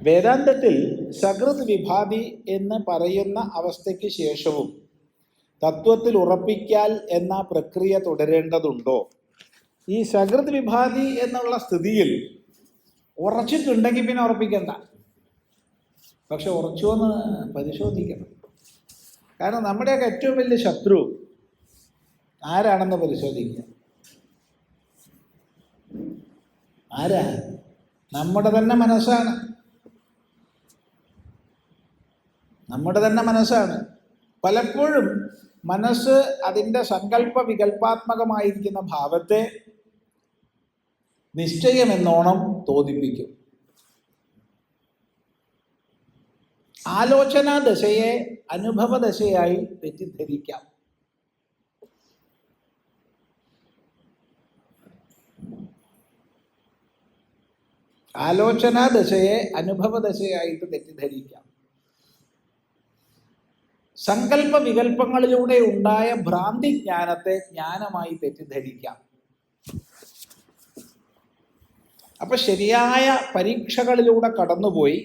വേദാന്തത്തിൽ സകൃത് വിഭാതി എന്ന് പറയുന്ന അവസ്ഥയ്ക്ക് ശേഷവും തത്വത്തിൽ ഉറപ്പിക്കൽ എന്ന പ്രക്രിയ തുടരേണ്ടതുണ്ടോ? ഈ സകൃത് വിഭാതി എന്നുള്ള സ്ഥിതിയിൽ ഉറച്ചിട്ടുണ്ടെങ്കിൽ പിന്നെ ഉറപ്പിക്കണ്ട. പക്ഷെ ഉറച്ചുവെന്ന് പരിശോധിക്കണം. കാരണം നമ്മുടെയൊക്കെ ഏറ്റവും വലിയ ശത്രു ആരാണെന്ന് പരിശോധിക്കുക. ആരാ? നമ്മുടെ തന്നെ മനസ്സാണ്. നമ്മുടെ തന്നെ മനസ്സാണ്. പലപ്പോഴും മനസ്സ് അതിൻ്റെ സങ്കല്പ വികല്പാത്മകമായിരിക്കുന്ന ഭാവത്തെ നിശ്ചയമെന്നോണം തോന്നിപ്പിക്കും. ആലോചനാ ദശയെ അനുഭവ ദശയായി തെറ്റിദ്ധരിക്കാം. ആലോചനാ ദശയെ അനുഭവ ദശയായിട്ട് തെറ്റിദ്ധരിക്കാം. സങ്കല്പ വികല്പങ്ങളിലൂടെ ഉണ്ടായ ഭ്രാന്തി ജ്ഞാനത്തെ ജ്ഞാനമായി തെറ്റിദ്ധരിക്കാം. അപ്പൊ ശരിയായ പരീക്ഷകളിലൂടെ കടന്നുപോയി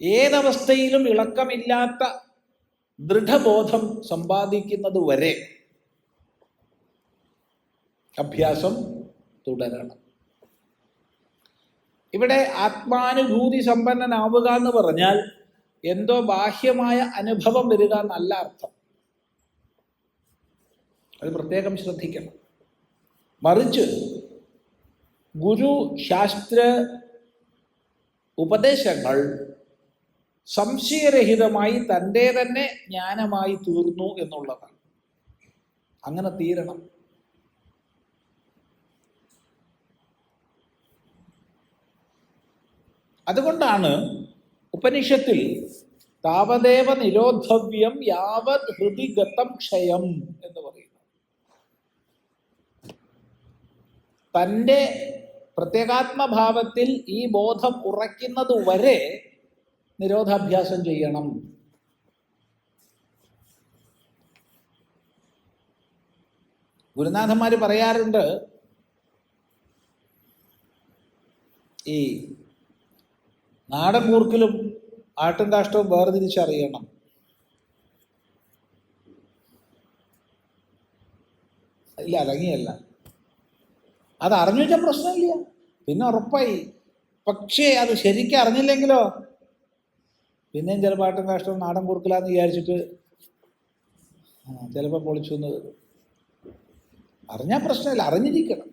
ഏതവസ്ഥയിലും ഇളക്കമില്ലാത്ത ദൃഢബോധം സമ്പാദിക്കുന്നത് വരെ അഭ്യാസം തുടരണം. ഇവിടെ ആത്മാനുഭൂതി സമ്പന്നനാവുക എന്ന് പറഞ്ഞാൽ എന്തോ ബാഹ്യമായ അനുഭവം വരിക എന്നല്ല അർത്ഥം. അത് പ്രത്യേകം ശ്രദ്ധിക്കണം. മറിച്ച് ഗുരു ശാസ്ത്ര ഉപദേശങ്ങൾ സംശയരഹിതമായി തൻ്റെ തന്നെ ജ്ഞാനമായി തീർന്നു എന്നുള്ളതാണ്. അങ്ങനെ തീരണം. അതുകൊണ്ടാണ് ഉപനിഷത്തിൽ താവദേവ നിരോധവ്യം യാവത് ഹൃദി ഗതം ക്ഷയം എന്ന് പറയുന്നത്. തൻ്റെ പ്രത്യേകാത്മഭാവത്തിൽ ഈ ബോധം ഉറയ്ക്കുന്നത് വരെ നിരോധാഭ്യാസം ചെയ്യണം. ഗുരുനാഥന്മാര് പറയാറുണ്ട്, ഈ നാടൻ കൂർക്കിലും ആട്ടും കാഷ്ടവും വേർതിരിച്ചറിയണം. ഇല്ല, അടങ്ങിയല്ല. അത് അറിഞ്ഞു വെച്ചാൽ പ്രശ്നമില്ല, പിന്നെ ഉറപ്പായി. പക്ഷേ അത് ശരിക്കും അറിഞ്ഞില്ലെങ്കിലോ പിന്നെയും ചിലപ്പോൾ ആട്ടും കാഷ്ടവും നാടൻ കൂർക്കിലാന്ന് വിചാരിച്ചിട്ട് ചിലപ്പോൾ പൊളിച്ചു എന്ന് വരും. അറിഞ്ഞാൽ പ്രശ്നമില്ല, അറിഞ്ഞിരിക്കണം.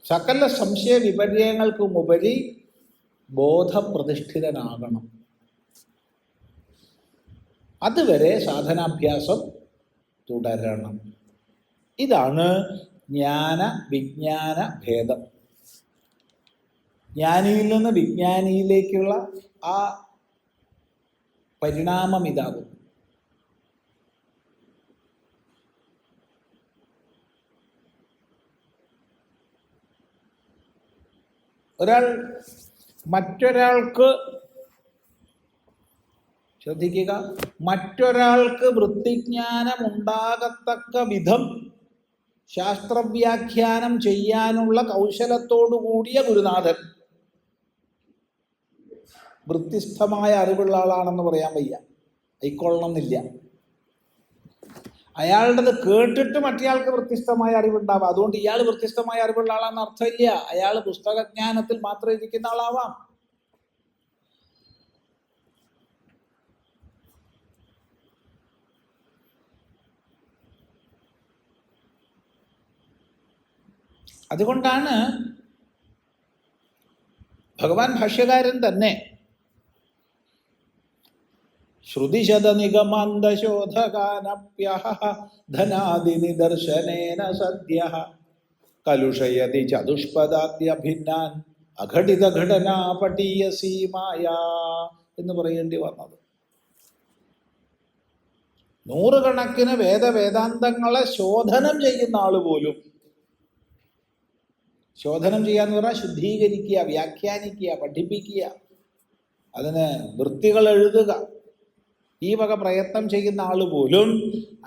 സകല സംശയ വിപര്യങ്ങൾക്കും ഉപരി ബോധപ്രതിഷ്ഠിതനാകണം. അതുവരെ സാധനാഭ്യാസം തുടരണം. ഇതാണ് ജ്ഞാന വിജ്ഞാന ഭേദം. ജ്ഞാനിയിൽ നിന്ന് വിജ്ഞാനിയിലേക്കുള്ള ആ പരിണാമം ഇതാകും. ഒരാൾ മറ്റൊരാൾക്ക്, ശ്രദ്ധിക്കുക, മറ്റൊരാൾക്ക് വൃത്തിജ്ഞാനം ഉണ്ടാകത്തക്ക വിധം ശാസ്ത്രവ്യാഖ്യാനം ചെയ്യാനുള്ള കൗശലത്തോടു കൂടിയ ഗുരുനാഥൻ വൃത്തിസ്ഥമായ അറിവുള്ള ആളാണെന്ന് പറയാൻ വയ്യ, ആയിക്കൊള്ളണമെന്നില്ല. അയാളുടേത് കേട്ടിട്ട് മറ്റേയാൾക്ക് വൃത്തിസ്ഥമായ അറിവുണ്ടാവാം. അതുകൊണ്ട് ഇയാൾ വൃത്തിസ്ഥമായ അറിവുള്ള ആളാണെന്ന് അർത്ഥമില്ല. അയാൾ പുസ്തകജ്ഞാനത്തിൽ മാത്രം ഇരിക്കുന്ന ആളാവാം. അതുകൊണ്ടാണ് ഭഗവാൻ ഭാഷ്യകാരൻ തന്നെ ശ്രുതിശതനിഗമാന്തശോധകാനപ്യഹ ധനാദിനിദർശനേന സദ്യഃ കലുഷയതി ചതുഷ്പദാദ്യഭിന്നാൻ അഘടിത ഘടനാ പടീയസീമായ എന്ന് പറയേണ്ടി വന്നത്. നൂറുകണക്കിന് വേദാന്തങ്ങളെ ശോധനം ചെയ്യുന്ന ആള് പോലും, ശോധനം ചെയ്യാന്ന് പറഞ്ഞാൽ ശുദ്ധീകരിക്കുക, വ്യാഖ്യാനിക്കുക, പഠിപ്പിക്കുക, അതിന് വൃത്തികൾ എഴുതുക, ഈ വക പ്രയത്നം ചെയ്യുന്ന ആള് പോലും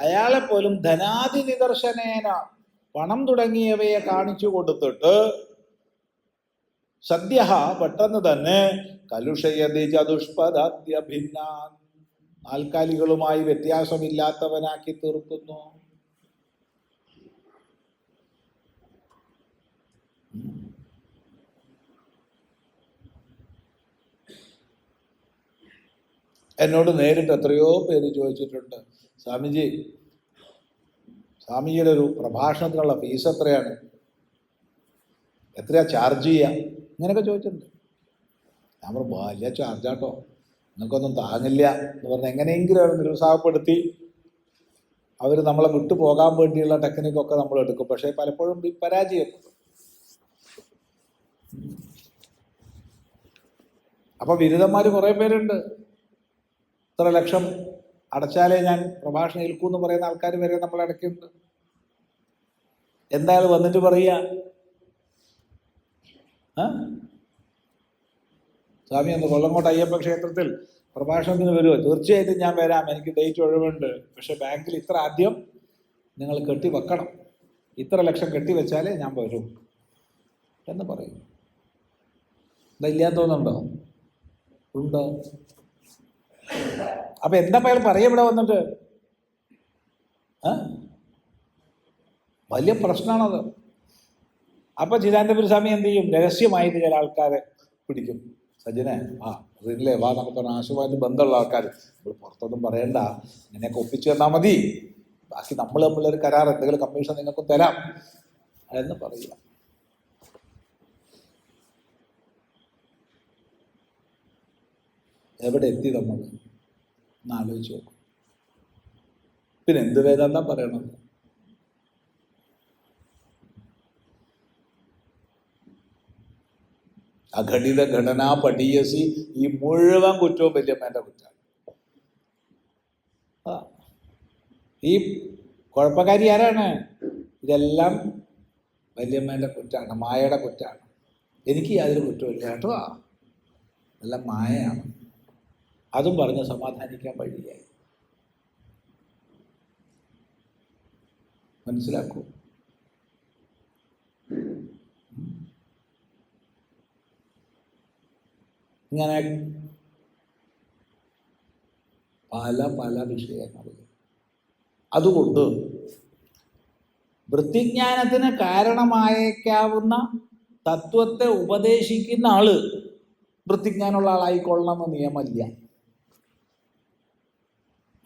അയാളെപ്പോലും ധനാദി നിദർശനേന പണം തുടങ്ങിയവയെ കാണിച്ചു കൊടുത്തിട്ട് സദ്യ പെട്ടെന്ന് തന്നെ കലുഷയതി ചതുഷ്പദാദ്യഭിന്നാൻ നാൽക്കാലികളുമായി വ്യത്യാസമില്ലാത്തവനാക്കി തീർക്കുന്നു. എന്നോട് നേരിട്ട് എത്രയോ പേര് ചോദിച്ചിട്ടുണ്ട്, സ്വാമിജിയുടെ ഒരു പ്രഭാഷണത്തിനുള്ള ഫീസ് എത്രയാണ്, എത്രയാ ചാർജ് ചെയ്യുക, ഇങ്ങനെയൊക്കെ ചോദിച്ചിട്ടുണ്ട്. ഞാൻ പറഞ്ഞു വലിയ ചാർജാട്ടോ, നിങ്ങൾക്കൊന്നും താങ്ങില്ല എന്ന് പറഞ്ഞ് എങ്ങനെയെങ്കിലും അവർ നിരുത്സാഹപ്പെടുത്തി അവർ നമ്മളെ വിട്ടു പോകാൻ വേണ്ടിയുള്ള ടെക്നിക്കൊക്കെ നമ്മൾ എടുക്കും. പക്ഷേ പലപ്പോഴും പരാജയം. അപ്പൊ ബിരുദന്മാർ കുറേ പേരുണ്ട്. ഇത്ര ലക്ഷം അടച്ചാലേ ഞാൻ പ്രഭാഷണം ഏൽക്കൂ എന്ന് പറയുന്ന ആൾക്കാർ വരെ നമ്മൾ അടയ്ക്കുന്നുണ്ട്. എന്തായാലും വന്നിട്ട് പറയുക, സ്വാമി ഒന്ന് കൊല്ലങ്കോട്ട് അയ്യപ്പ ക്ഷേത്രത്തിൽ പ്രഭാഷണത്തിന് വരുമോ? തീർച്ചയായിട്ടും ഞാൻ വരാം, എനിക്ക് ഡേറ്റ് ഒഴിവുണ്ട്. പക്ഷെ ബാങ്കിൽ ഇത്ര ആദ്യം നിങ്ങൾ കെട്ടിവെക്കണം, ഇത്ര ലക്ഷം കെട്ടിവെച്ചാലേ ഞാൻ വരൂ എന്ന് പറയും. ഇല്ലാന്ന് തോന്നുന്നുണ്ടോ? ഉണ്ടോ? അപ്പൊ എന്താ അയാൾ പറയാ ഇവിടെ വന്നിട്ട്? വലിയ പ്രശ്നമാണത്. അപ്പൊ ചിദാനന്ദപുരി സ്വാമി എന്ത് ചെയ്യും? രഹസ്യമായിട്ട് ചില ആൾക്കാരെ പിടിക്കും. സജ്ജനെ, അതില്ലേ വാ, നമുക്ക് നാശമായിട്ട് ബന്ധമുള്ള ആൾക്കാർ, നമ്മൾ പുറത്തൊന്നും പറയണ്ട, ഇങ്ങനെയൊക്കെ ഒപ്പിച്ചു തന്നാൽ മതി, ബാക്കി നമ്മൾ തമ്മിലൊരു കരാർ, എന്തെങ്കിലും കമ്മീഷൻ നിങ്ങൾക്കും തരാം എന്ന് പറയുക. എവിടെ എത്തി നമ്മൾ ഒന്ന് ആലോചിച്ച് നോക്കും. പിന്നെ എന്ത് വേദാന്താ പറയണത്? അഘടിത ഘടനാ പഠീയസി, ഈ മുഴുവൻ കുറ്റവും വല്യമ്മേൻ്റെ കുറ്റമാണ്. ഈ കുഴപ്പക്കാരി ആരാണ്? ഇതെല്ലാം വല്യമ്മേൻ്റെ കുറ്റമാണ്, മായയുടെ കുറ്റമാണ്. എനിക്ക് യാതൊരു കുറ്റമില്ല കേട്ടോ, എല്ലാം മായയാണ്. അതും പറഞ്ഞ് സമാധാനിക്കാൻ വഴിയായി. മനസ്സിലാക്കൂ. ഇങ്ങനെ പല പല വിഷയങ്ങൾ. അതുകൊണ്ട് വൃത്തിജ്ഞാനത്തിന് കാരണമായേക്കാവുന്ന തത്വത്തെ ഉപദേശിക്കുന്ന ആള് വൃത്തിജ്ഞാനമുള്ള ആളായിക്കൊള്ളണമെന്ന് നിയമമില്ല.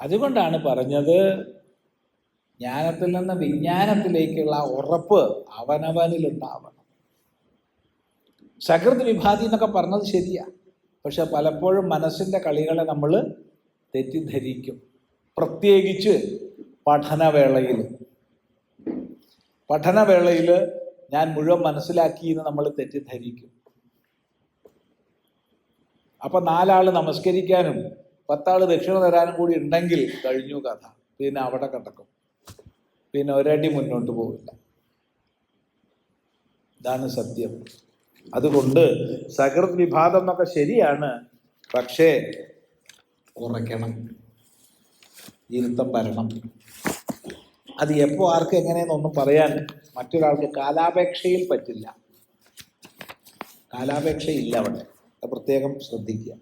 അതുകൊണ്ടാണ് പറഞ്ഞത്, ജ്ഞാനത്തിൽ നിന്ന് വിജ്ഞാനത്തിലേക്കുള്ള ഉറപ്പ് അവനവനിലുണ്ടാവണം. സകൃത് വിഭാതി എന്നൊക്കെ പറഞ്ഞത് ശരിയാ, പക്ഷെ പലപ്പോഴും മനസ്സിൻ്റെ കളികളെ നമ്മൾ തെറ്റിദ്ധരിക്കും. പ്രത്യേകിച്ച് പഠനവേളയിൽ ഞാൻ മുഴുവൻ മനസ്സിലാക്കി എന്ന് നമ്മൾ തെറ്റിദ്ധരിക്കും. അപ്പൊ 4 ആള് നമസ്കരിക്കാനും 10 ആള് ദക്ഷിണ തരാനും കൂടി ഉണ്ടെങ്കിൽ കഴിഞ്ഞു കഥ. പിന്നെ അവിടെ കിടക്കും, പിന്നെ ഒരടി മുന്നോട്ട് പോവില്ല. ഇതാണ് സത്യം. അതുകൊണ്ട് സകൃത് വിഭാഗം എന്നൊക്കെ ശരിയാണ്, പക്ഷേ കുറയ്ക്കണം, ഇരുത്തം വരണം. അത് എപ്പോൾ ആർക്ക് എങ്ങനെയെന്നൊന്നും പറയാൻ മറ്റൊരാൾക്ക് കാലാപേക്ഷയിൽ പറ്റില്ല. കാലാപേക്ഷയില്ല അവിടെ, പ്രത്യേകം ശ്രദ്ധിക്കുക.